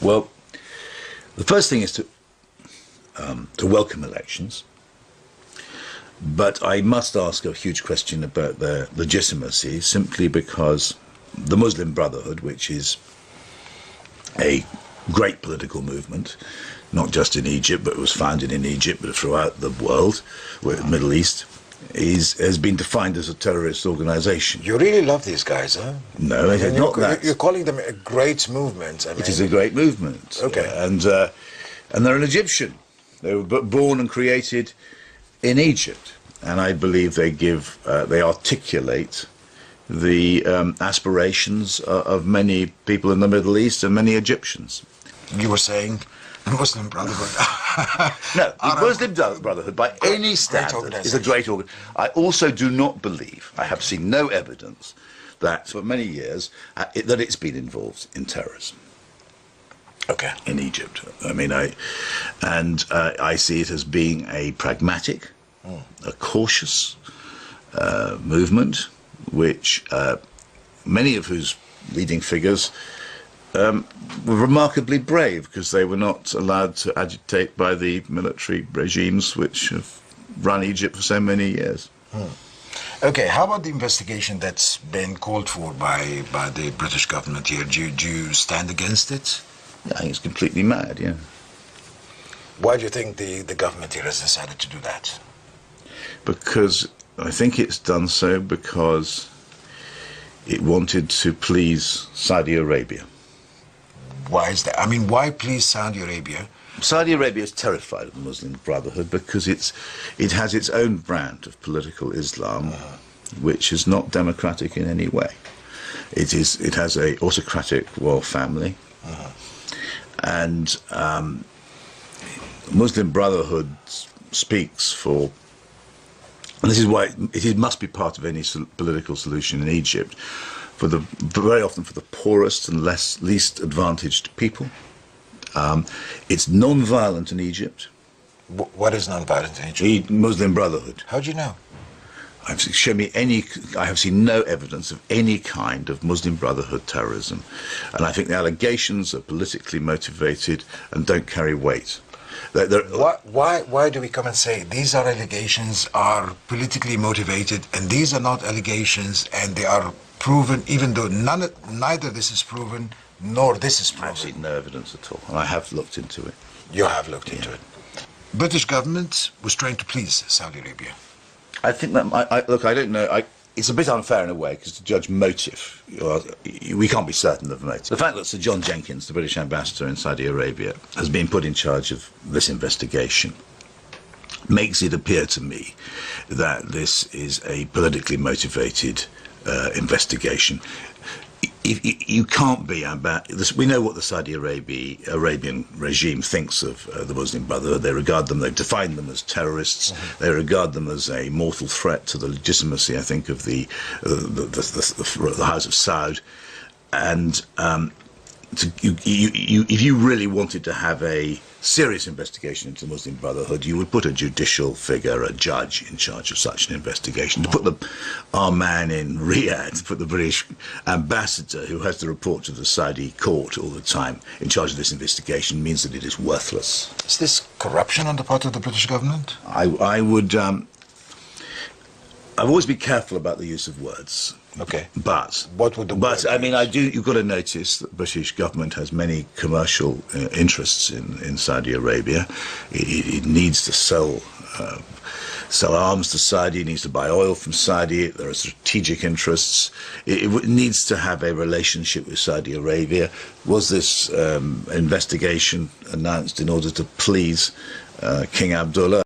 Well, the first thing is to welcome elections, but I must ask a huge question about their legitimacy, simply because the Muslim Brotherhood, which is a great political movement, not just in Egypt, but it was founded in Egypt, but throughout the world, the Middle East, has been defined as a terrorist organization. You really love these guys, huh? No, I mean, not that. You're calling them a great movement. I mean, it is a great movement. Okay. And they're an Egyptian. They were born and created in Egypt. And I believe they articulate the aspirations of many people in the Middle East and many Egyptians. You were saying the Muslim Brotherhood. No, the Muslim Brotherhood, by any standard, is a great organ. I also do not believe, I have seen no evidence, that for many years, that it's been involved in terrorism. Okay. In Egypt. I mean, I see it as being a pragmatic, a cautious movement, which many of whose leading figures were remarkably brave, because they were not allowed to agitate by the military regimes which have run Egypt for so many years. Okay, how about the investigation that's been called for by the British government here? Do you stand against it? I think it's completely mad, yeah. Why do you think the government here has decided to do that? Because I think it's done so because it wanted to please Saudi Arabia. Why is that? I mean, why please Saudi Arabia? Saudi Arabia is terrified of the Muslim Brotherhood because it has its own brand of political Islam, which is not democratic in any way. It has a autocratic royal family, and Muslim Brotherhood speaks for. And this is why it must be part of any political solution in Egypt, very often for the poorest and least advantaged people. It's non-violent in Egypt. What is non-violent in Egypt? The Muslim Brotherhood. How do you know? I have seen no evidence of any kind of Muslim Brotherhood terrorism, and I think the allegations are politically motivated and don't carry weight. Why do we come and say these are allegations are politically motivated and these are not allegations and they are proven, even though neither this is proven nor this is proven? I've seen no evidence at all, and I have looked into it. You have looked into it. British government was trying to please Saudi Arabia. I think that, look, I don't know, it's a bit unfair in a way, because to judge motive, we can't be certain of motive. The fact that Sir John Jenkins, the British ambassador in Saudi Arabia, has been put in charge of this investigation makes it appear to me that this is a politically motivated investigation. You can't be we know what the Saudi Arabian regime thinks of the Muslim Brotherhood. They've defined them as terrorists. They regard them as a mortal threat to the legitimacy, I think, of the House of Saud. And if you really wanted to have a serious investigation into the Muslim Brotherhood, you would put a judicial figure, a judge, in charge of such an investigation. To put our man in Riyadh, to put the British ambassador, who has to report to the Saudi court all the time, in charge of this investigation, means that it is worthless. Is this corruption on the part of the British government? I would. I've always been careful about the use of words. Okay. But what would the word I mean, you've got to notice that the British government has many commercial interests in Saudi Arabia. It needs to sell arms to Saudi. It needs to buy oil from Saudi. There are strategic interests. It needs to have a relationship with Saudi Arabia. Was this investigation announced in order to please King Abdullah?